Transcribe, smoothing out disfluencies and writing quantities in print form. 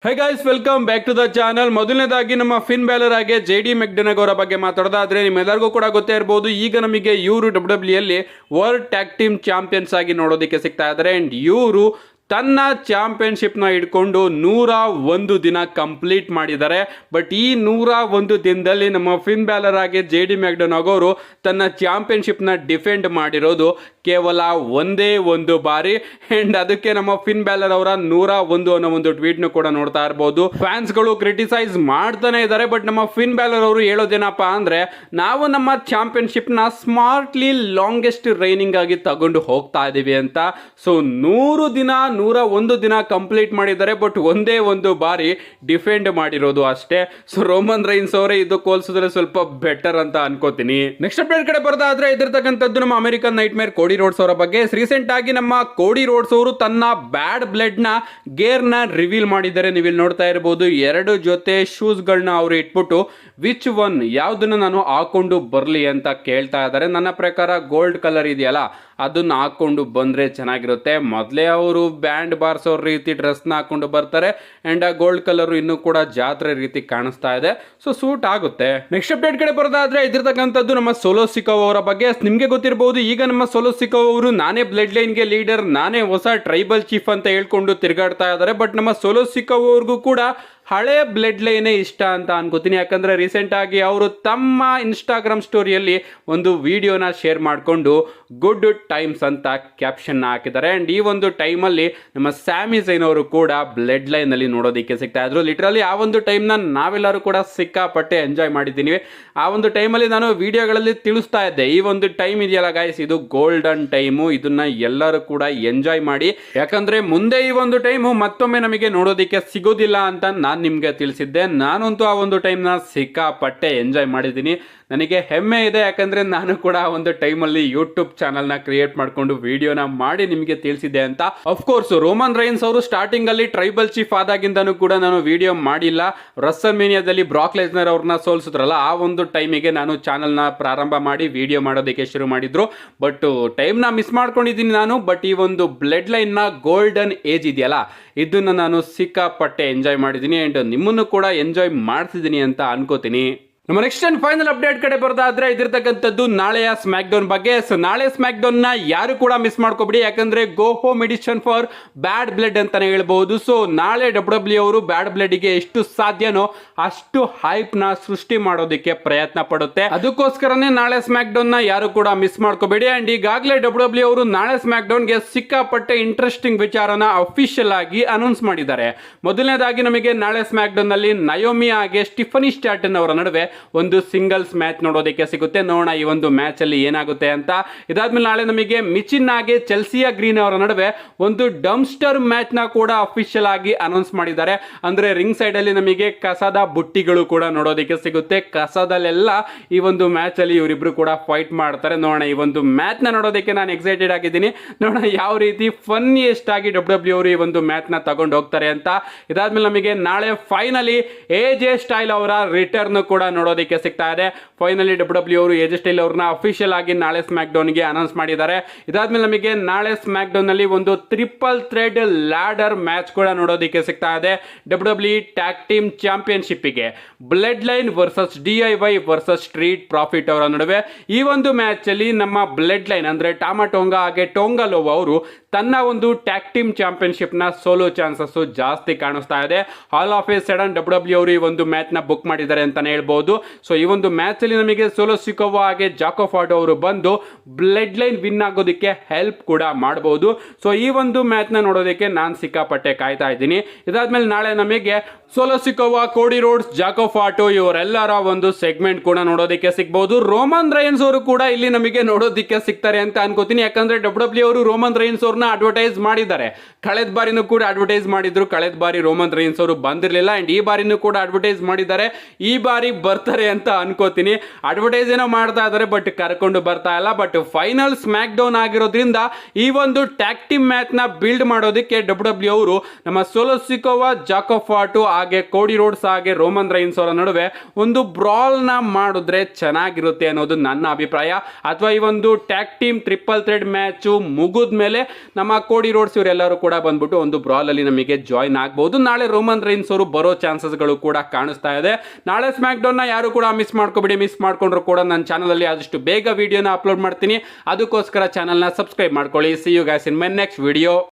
High guys, welcome back to the channel. ಮೊದಲನೇದಾಗಿ ನಮ್ಮ Finn Balor ಆಗಿ JD ಮೆಕ್ಡೆನಗ್ ಅವರ ಬಗ್ಗೆ ಮಾತಾಡೋದಾದ್ರೆ ನಿಮ್ಮೆಲ್ಲರಿಗೂ ಕೂಡ ಗೊತ್ತೇ ಇರಬಹುದು. ಈಗ ನಮಗೆ ಇವರು WWE ಅಲ್ಲಿ ವರ್ಲ್ಡ್ ಟ್ಯಾಗ್ ಟೀಮ್ ಚಾಂಪಿಯನ್ಸ್ ಆಗಿ ನೋಡೋದಕ್ಕೆ ಸಿಗ್ತಾ ಇದ್ದಾರೆ. ಅಂಡ್ ಇವರು ತನ್ನ ಚಾಂಪಿಯನ್ಶಿಪ್ನ ಇಟ್ಕೊಂಡು 101 ದಿನ ಕಂಪ್ಲೀಟ್ ಮಾಡಿದ್ದಾರೆ. ಬಟ್ ಈ 101 ದಿನದಲ್ಲಿ ನಮ್ಮ ಫಿನ್ ಬ್ಯಾಲರ್ ಆಗಿ JD ಮೆಕ್ಡೆನಗ್ ಅವರು ತನ್ನ ಚಾಂಪಿಯನ್ಶಿಪ್ನ ಡಿಫೆಂಡ್ ಮಾಡಿರೋದು ಕೇವಲ ಒಂದೇ ಒಂದು ಬಾರಿ. ಅಂಡ್ ಅದಕ್ಕೆ ನಮ್ಮ ಫಿನ್ ಬ್ಯಾಲರ್ ಅವರ 101 ಅನ್ನೋ ಒಂದು ಟ್ವೀಟ್ನು ಕೂಡ ನೋಡ್ತಾ ಇರಬಹುದು. ಫ್ಯಾನ್ಸ್ಗಳು ಕ್ರಿಟಿಸೈಸ್ ಮಾಡ್ತಾನೆ ಇದ್ದಾರೆ. ಬಟ್ ನಮ್ಮ ಫಿನ್ ಬ್ಯಾಲರ್ ಅವರು ಹೇಳೋದೇನಪ್ಪ ಅಂದ್ರೆ, ನಾವು ನಮ್ಮ ಚಾಂಪಿಯನ್ಶಿಪ್ನ ಸ್ಮಾರ್ಟ್ಲಿ ಲಾಂಗೆಸ್ಟ್ ರೈನಿಂಗ್ ಆಗಿ ತಗೊಂಡು ಹೋಗ್ತಾ ಇದೀವಿ ಅಂತ. ಸೊ 101 ದಿನ ಕಂಪ್ಲೀಟ್ ಮಾಡಿದ್ದಾರೆ. ಬಟ್ ಒಂದೇ ಒಂದು ಬಾರಿ ಡಿಫೆಂಡ್ ಮಾಡಿರೋದು ಅಷ್ಟೇ. ಸೊ ರೋಮನ್ ರೈನ್ಸ್ ಅವರೇ ಇದು ಹೋಲಿಸಿದ್ರೆ ಸ್ವಲ್ಪ ಬೆಟರ್ ಅಂತ ಅನ್ಕೋತೀನಿ. ನೆಕ್ಸ್ಟ್ ಅಪ್ಡೇಟ್ ಕಡೆ ಬರೋದಾದ್ರೆ ಇದಿರ್ತಕ್ಕಂಥದ್ದು ನಮ್ಮ ಅಮೆರಿಕನ್ ನೈಟ್ ಮೇರ್ ಕೋಡಿ ರೋಡ್ಸ್ ಅವರ ಬಗ್ಗೆ. ರೀಸೆಂಟ್ ಆಗಿ ನಮ್ಮ ಕೋಡಿ ರೋಡ್ಸ್ ಅವರು ತನ್ನ ಬ್ಯಾಡ್ ಬ್ಲಡ್ ನ ಗೇರ್ ನ ರಿವೀಲ್ ಮಾಡಿದ್ದಾರೆ. ನೀವು ಇಲ್ಲಿ ನೋಡ್ತಾ ಇರಬಹುದು, 2 ಜೊತೆ ಶೂಸ್ ಗಳನ್ನ ಅವರು ಇಟ್ಬಿಟ್ಟು ವಿಚ್ ಒನ್ ಯಾವ್ದನ್ನ ನಾನು ಹಾಕೊಂಡು ಬರ್ಲಿ ಅಂತ ಕೇಳ್ತಾ ಇದ್ದಾರೆ. ನನ್ನ ಪ್ರಕಾರ ಗೋಲ್ಡ್ ಕಲರ್ ಇದೆಯಲ್ಲ ಅದನ್ನ ಹಾಕೊಂಡು ಬಂದ್ರೆ ಚೆನ್ನಾಗಿರುತ್ತೆ. ಮೊದಲೇ ಅವರು ಬ್ಯಾಂಡ್ ಬಾರ್ಸೋರ್ ರೀತಿ ಡ್ರೆಸ್ನ ಹಾಕೊಂಡು ಬರ್ತಾರೆ. ಅಂಡ್ ಆ ಗೋಲ್ಡ್ ಕಲರ್ ಇನ್ನೂ ಕೂಡ ಜಾತ್ರೆ ರೀತಿ ಕಾಣಿಸ್ತಾ ಇದೆ. ಸೊ ಸೂಟ್ ಆಗುತ್ತೆ. ನೆಕ್ಸ್ಟ್ ಅಪ್ಡೇಟ್ ಕಡೆ ಬರೋದಾದ್ರೆ ಇದಿರ್ತಕ್ಕಂಥದ್ದು ನಮ್ಮ ಸೋಲೋ ಸಿಕೋವಾ ಅವರ ಬಗ್ಗೆ. ನಿಮ್ಗೆ ಗೊತ್ತಿರಬಹುದು, ಈಗ ನಮ್ಮ ಸೋಲೋ ಸಿಕೋವಾ ಅವರು ನಾನೇ ಬ್ಲಡ್ ಲೈನ್ ಗೆ ಲೀಡರ್, ನಾನೇ ಹೊಸ ಟ್ರೈಬಲ್ ಚೀಫ್ ಅಂತ ಹೇಳ್ಕೊಂಡು ತಿರುಗಾಡ್ತಾ ಇದ್ದಾರೆ. ಬಟ್ ನಮ್ಮ ಸೋಲೋ ಸಿಕೋವಾ ಅವ್ರಿಗೂ ಕೂಡ ಹಳೆ ಬ್ಲಡ್ ಲೈನೇ ಇಷ್ಟ ಅಂತ ಅನ್ಕೋತೀನಿ. ಯಾಕಂದ್ರೆ ರೀಸೆಂಟ್ ಆಗಿ ಅವರು ತಮ್ಮ ಇನ್ಸ್ಟಾಗ್ರಾಮ್ ಸ್ಟೋರಿಯಲ್ಲಿ ಒಂದು ವಿಡಿಯೋನ ಶೇರ್ ಮಾಡಿಕೊಂಡು ಗುಡ್ ಟೈಮ್ಸ್ ಅಂತ ಕ್ಯಾಪ್ಷನ್ ಹಾಕಿದ್ದಾರೆ. ಅಂಡ್ ಈ ಒಂದು ಟೈಮಲ್ಲಿ ನಮ್ಮ ಸ್ಯಾಮಿ ಝೈನ್ ಅವರು ಕೂಡ ಬ್ಲಡ್ ಲೈನ್ ಅಲ್ಲಿ ನೋಡೋದಕ್ಕೆ ಸಿಗ್ತಾ ಇದ್ರು. ಲಿಟ್ರಲಿ ಆ ಒಂದು ಟೈಮ್ನ ನಾವೆಲ್ಲರೂ ಕೂಡ ಸಿಕ್ಕಾಪಟ್ಟೆ ಎಂಜಾಯ್ ಮಾಡಿದ್ದೀವಿ. ಆ ಒಂದು ಟೈಮಲ್ಲಿ ನಾನು ವಿಡಿಯೋಗಳಲ್ಲಿ ತಿಳಿಸ್ತಾ ಇದ್ದೆ, ಈ ಒಂದು ಟೈಮ್ ಇದೆಯಲ್ಲ ಗೈಸ್, ಇದು ಗೋಲ್ಡನ್ ಟೈಮು, ಇದನ್ನ ಎಲ್ಲರೂ ಕೂಡ ಎಂಜಾಯ್ ಮಾಡಿ. ಯಾಕಂದ್ರೆ ಮುಂದೆ ಈ ಒಂದು ಟೈಮು ಮತ್ತೊಮ್ಮೆ ನಮಗೆ ನೋಡೋದಕ್ಕೆ ಸಿಗೋದಿಲ್ಲ ಅಂತ ನಾನು ನಿಮ್ಗೆ ತಿಳಿಸಿದ್ದೆ. ನಾನಂತೂ ಆ ಒಂದು ಟೈಮ್ನ ಸಿಕ್ಕಾಪಟ್ಟೆ ಎಂಜಾಯ್ ಮಾಡಿದ್ದೀನಿ. ನನಗೆ ಹೆಮ್ಮೆ ಇದೆ, ಯಾಕಂದ್ರೆ ನಾನು ಕೂಡ ಒಂದು ಟೈಮಲ್ಲಿ ಯೂಟ್ಯೂಬ್ ಚಾನಲ್ನ ಕ್ರಿಯೇಟ್ ಮಾಡಿಕೊಂಡು ವಿಡಿಯೋನ ಮಾಡಿ ನಿಮಗೆ ತಿಳಿಸಿದ್ದೆ ಅಂತ. ಅಫ್ಕೋರ್ಸ್ ರೋಮನ್ ರೈನ್ಸ್ ಅವರು ಸ್ಟಾರ್ಟಿಂಗ್ ಅಲ್ಲಿ ಟ್ರೈಬಲ್ ಚೀಫ್ ಆದಾಗಿಂದನೂ ಕೂಡ ನಾನು ವಿಡಿಯೋ ಮಾಡಿಲ್ಲ. ರಸ್ಸಲ್ ಮೇನಿಯಾದಲ್ಲಿ ಬ್ರಾಕ್ ಲೆಸ್ನರ್ ಅವ್ರನ್ನ ಸೋಲ್ಸಿದ್ರಲ್ಲ, ಆ ಒಂದು ಟೈಮಿಗೆ ನಾನು ಚಾನಲ್ನ ಪ್ರಾರಂಭ ಮಾಡಿ ವಿಡಿಯೋ ಮಾಡೋದಕ್ಕೆ ಶುರು ಮಾಡಿದ್ರು. ಬಟ್ ಟೈಮ್ನ ಮಿಸ್ ಮಾಡ್ಕೊಂಡಿದ್ದೀನಿ ನಾನು. ಬಟ್ ಈ ಒಂದು ಬ್ಲಡ್ ಲೈನ್ನ ಗೋಲ್ಡನ್ ಏಜ್ ಇದೆಯಲ್ಲ, ಇದನ್ನ ನಾನು ಸಿಕ್ಕಾಪಟ್ಟೆ ಎಂಜಾಯ್ ಮಾಡಿದ್ದೀನಿ. ಅಂಡ್ ನಿಮ್ಮನ್ನು ಕೂಡ ಎಂಜಾಯ್ ಮಾಡ್ತಿದ್ದೀನಿ ಅಂತ ಅನ್ಕೋತೀನಿ. ನಮ್ಮ ನೆಕ್ಸ್ಟ್ ಅಂಡ್ ಫೈನಲ್ ಅಪ್ಡೇಟ್ ಕಡೆ ಬರೋದಾದ್ರೆ ಇದಿರ್ತಕ್ಕಂಥದ್ದು ನಾಳೆಯ ಸ್ಮ್ಯಾಕ್ ಡೌನ್ ಬಗ್ಗೆ. ಸೊ ನಾಳೆ ಸ್ಮ್ಯಾಕ್ ಡೌನ್ ನ ಯಾರು ಕೂಡ ಮಿಸ್ ಮಾಡ್ಕೋಬಿಡಿ, ಯಾಕಂದ್ರೆ go home edition for bad blood ಅಂತಾನೆ ಹೇಳ್ಬಹುದು. ಸೊ ನಾಳೆ WWE ಅವರು ಬ್ಯಾಡ್ ಬ್ಲಡ್ ಗೆ ಎಷ್ಟು ಸಾಧ್ಯನೋ ಅಷ್ಟು ಹೈಪ್ ನ ಸೃಷ್ಟಿ ಮಾಡೋದಕ್ಕೆ ಪ್ರಯತ್ನ ಪಡುತ್ತೆ. ಅದಕ್ಕೋಸ್ಕರನೇ ನಾಳೆ ಸ್ಮ್ಯಾಕ್ ಡೌನ್ ನ ಯಾರು ಕೂಡ ಮಿಸ್ ಮಾಡ್ಕೋಬೇಡಿ. ಅಂಡ್ ಈಗಾಗಲೇ WWE ಅವರು ನಾಳೆ ಸ್ಮ್ಯಾಕ್ ಡೌನ್ ಗೆ ಸಿಕ್ಕಾಪಟ್ಟೆ ಇಂಟ್ರೆಸ್ಟಿಂಗ್ ವಿಚಾರನ ಅಫಿಷಿಯಲ್ ಆಗಿ ಅನೌನ್ಸ್ ಮಾಡಿದ್ದಾರೆ. ಮೊದಲನೇದಾಗಿ ನಮಗೆ ನಾಳೆ ಸ್ಮ್ಯಾಕ್ ಡೌನ್ ನಲ್ಲಿ ನಯೋಮಿ ಹಾಗೆ ಸ್ಟಿಫನಿ ಸ್ಟ್ಯಾಟನ್ ಅವರ ನಡುವೆ ಒಂದು ಸಿಂಗಲ್ಸ್ ಮ್ಯಾಚ್ ನೋಡೋದಕ್ಕೆ ಸಿಗುತ್ತೆ. ನೋಡೋಣ ಈ ಒಂದು ಮ್ಯಾಚ್ ಅಲ್ಲಿ ಏನಾಗುತ್ತೆ ಅಂತ. ಇದಾದ್ಮೇಲೆ ನಾಳೆ ನಮಗೆ ಮಿಚಿನ್ ಹಾಗೆ ಚೆಲ್ಸಿಯಾ ಗ್ರೀನ್ ಅವರ ನಡುವೆ ಒಂದು ಡಂಪ್ಸ್ಟರ್ ಮ್ಯಾಚ್ ನ ಕೂಡ ಅಫಿಷಿಯಲ್ ಆಗಿ ಅನೌನ್ಸ್ ಮಾಡಿದ್ದಾರೆ. ಅಂದ್ರೆ ರಿಂಗ್ ಸೈಡ್ ಅಲ್ಲಿ ನಮಗೆ ಕಸದ ಬುಟ್ಟಿಗಳು ಕೂಡ ನೋಡೋದಕ್ಕೆ ಸಿಗುತ್ತೆ. ಕಸದಲ್ಲೆಲ್ಲ ಈ ಒಂದು ಮ್ಯಾಚ್ ಅಲ್ಲಿ ಇವರಿಬ್ರು ಕೂಡ ಫೈಟ್ ಮಾಡ್ತಾರೆ. ನೋಡೋಣ, ಈ ಒಂದು ಮ್ಯಾಚ್ ನ ನೋಡೋದಕ್ಕೆ ನಾನು ಎಕ್ಸೈಟೆಡ್ ಆಗಿದ್ದೀನಿ. ನೋಡೋಣ ಯಾವ ರೀತಿ ಫನ್ನಿಯೆಸ್ಟ್ ಆಗಿ WWE ಅವರು ಈ ಒಂದು ಮ್ಯಾಚ್ ನ ತಗೊಂಡು ಹೋಗ್ತಾರೆ ಅಂತ. ಇದಾದ್ಮೇಲೆ ನಮಗೆ ನಾಳೆ ಫೈನಲಿ AJ ಸ್ಟೈಲ್ ಅವರ ರಿಟರ್ನ್ ಕೂಡ ನೋಡೋದಕ್ಕೆ ಸಿಗ್ತಾ ಇದೆ. ಫೈನಲಿ WWE ಅವರು AJ ಸ್ಟೈಲ್ ಅವ್ರನ್ನ ಅಫಿಷಿಯಲ್ ಆಗಿ ನಾಳೆ ಸ್ಮ್ಯಾಕ್ ಡೌನ್ ಗೆ ಅನೌನ್ಸ್ ಮಾಡಿದ್ದಾರೆ. ಇದಾದ್ಮೇಲೆ ನಮಗೆ ನಾಳೆ ಸ್ಮ್ಯಾಕ್ ಡೌನ್ ನಲ್ಲಿ ಒಂದು ಟ್ರಿಪಲ್ ಥ್ರೆಡ್ ಲ್ಯಾಡರ್ ಮ್ಯಾಚ್ ಕೂಡ ನೋಡೋದಕ್ಕೆ ಸಿಗ್ತಾ ಇದೆ. WWE ಟ್ಯಾಗ್ ಟೀಮ್ ಚಾಂಪಿಯನ್ಶಿಪ್ ಗೆ blood line versus DIY versus street profit ಅವರ ನಡುವೆ. ಈ ಒಂದು ಮ್ಯಾಚ್ ಅಲ್ಲಿ ನಮ್ಮ ಬ್ಲಡ್ ಲೈನ್ ಅಂದ್ರೆ ಟಾಮಾ ಟೊಂಗಾ ಹಾಗೆ ಟೊಂಗಲೋವಾ ಅವರು ತನ್ನ ಒಂದು ಟ್ಯಾಗ್ ಟೀಮ್ ಚಾಂಪಿಯನ್ಶಿಪ್ ನ ಸೋಲೋ ಚಾನ್ಸಸ್ ಜಾಸ್ತಿ ಕಾಣಿಸ್ತಾ ಇದೆ. All of A sudden WWE ಅವರು ಈ ಒಂದು ಮ್ಯಾಚ್ ನ ಬುಕ್ ಮಾಡಿದ್ದಾರೆ ಅಂತಾನೆ ಹೇಳ್ಬಹುದು. ಸೊ ಈ ಒಂದು ಮ್ಯಾಚ್ ಅಲ್ಲಿ ನಮಗೆ ಸೋಲೋ ಸಿಕೋವಾ ಹಾಗೆ ಜಾಕೋ ಫಾಟೋ ಅವರು ಬಂದು ಬ್ಲಡ್ ಲೈನ್ ವಿನ್ ಆಗೋದಕ್ಕೆ ಹೆಲ್ಪ್ ಕೂಡ ಮಾಡಬಹುದು. ಸೊ ಈ ಒಂದು ಮ್ಯಾಚ್ ನ ನೋಡೋದಕ್ಕೆ ನಾನು ಸಿಕ್ಕಾಪಟ್ಟೆ ಕಾಯ್ತಾ ಇದ್ದೀನಿ. ಇದಾದ್ಮೇಲೆ ನಾಳೆ ನಮಗೆ ಸೋಲೋ ಸಿಕೋವಾ, ಕೋಡಿ ರೋಡ್ಸ್, ಜಾಕೋ ಫಾಟೋ ಇವರೆಲ್ಲರ ಒಂದು ಸೆಗ್ಮೆಂಟ್ ಕೂಡ ನೋಡೋದಕ್ಕೆ ಸಿಗಬಹುದು. ರೋಮನ್ ರೈನ್ಸ್ ಅವರು ಕೂಡ ಇಲ್ಲಿ ನಮಗೆ ನೋಡೋದಕ್ಕೆ ಸಿಗ್ತಾರೆ ಅಂತ ಅನ್ಕೋತೀನಿ. ಯಾಕಂದ್ರೆ WWE ಅವರು ರೋಮನ್ ರೈನ್ಸ್ ಅವ್ರನ್ನ ಅಡ್ವರ್ಟೈಸ್ ಮಾಡಿದ್ದಾರೆ. ಕಳೆದ ಬಾರಿನೂ ಕೂಡ ಅಡ್ವರ್ಟೈಸ್ ಮಾಡಿದ್ರು. ಕಳೆದ ಬಾರಿ ರೋಮನ್ ರೈನ್ಸ್ ಅವರು ಬಂದಿರಲಿಲ್ಲ. ಅಂಡ್ ಈ ಬಾರಿನೂ ಕೂಡ ಅಡ್ವರ್ಟೈಸ್ ಮಾಡಿದ್ದಾರೆ. ಈ ಬಾರಿ ಬರ್ತಾರೆ ಅಂತ ಅನ್ಕೋತೀನಿ. ಅಡ್ವರ್ಟೈಸ್ ಏನೋ ಮಾಡ್ತಾ ಇದ್ದಾರೆ, ಬಟ್ ಕರ್ಕೊಂಡು ಬರ್ತಾ ಇಲ್ಲ. ಬಟ್ ಫೈನಲ್ ಸ್ಮ್ಯಾಕ್ ಡೌನ್ ಆಗಿರೋದ್ರಿಂದ ಈ ಒಂದು ಟ್ಯಾಗ್ ಟೀಮ್ ಮ್ಯಾಚ್ ನ ಬಿಲ್ಡ್ ಮಾಡೋದಕ್ಕೆ ಡಬ್ಲ್ಯೂ ಅವರು ನಮ್ಮ ಸೋಲೋ ಸಿಕೋವಾ, ಜಾಕೋಬ್ ಫಾಟು ಹಾಗೆ ಕೋಡಿ ರೋಡ್ಸ್ ಹಾಗೆ ರೋಮನ್ ರೈನ್ಸ್ ಅವರ ನಡುವೆ ಒಂದು ಬ್ರಾಲ್ ನ ಮಾಡಿದ್ರೆ ಚೆನ್ನಾಗಿರುತ್ತೆ ಅನ್ನೋದು ನನ್ನ ಅಭಿಪ್ರಾಯ. ಅಥವಾ ಈ ಒಂದು tag team triple thread match ಮುಗಿದ ಮೇಲೆ ನಮ್ಮ ಕೋಡಿ ರೋಡ್ಸ್ ಇವರೆಲ್ಲರೂ ಕೂಡ ಬಂದ್ಬಿಟ್ಟು ಒಂದು ಬ್ರಾಲ್ ಅಲ್ಲಿ ನಮಗೆ ಜಾಯ್ನ್ ಆಗಬಹುದು. ನಾಳೆ ರೋಮನ್ ರೈನ್ಸ್ ಅವರು ಬರೋ ಚಾನ್ಸಸ್ಗಳು ಕೂಡ ಕಾಣಿಸ್ತಾ ಇದೆ. ನಾಳೆ ಸ್ಮ್ಯಾಕ್ ಡೌನ್ ನ ಯಾರು ಕೂಡ ಮಿಸ್ ಮಾಡ್ಕೋಬೇಡಿ. ಮಿಸ್ ಮಾಡ್ಕೊಂಡ್ರು ಕೂಡ ನನ್ನ ಚಾನಲ್ ಅಲ್ಲಿ ಆದಷ್ಟು ಬೇಗ ವಿಡಿಯೋನ ಅಪ್ಲೋಡ್ ಮಾಡ್ತೀನಿ. ಅದಕ್ಕೋಸ್ಕರ ಚಾನಲ್ನ ಸಬ್ಸ್ಕ್ರೈಬ್ ಮಾಡ್ಕೊಳ್ಳಿ. See you guys in my next video.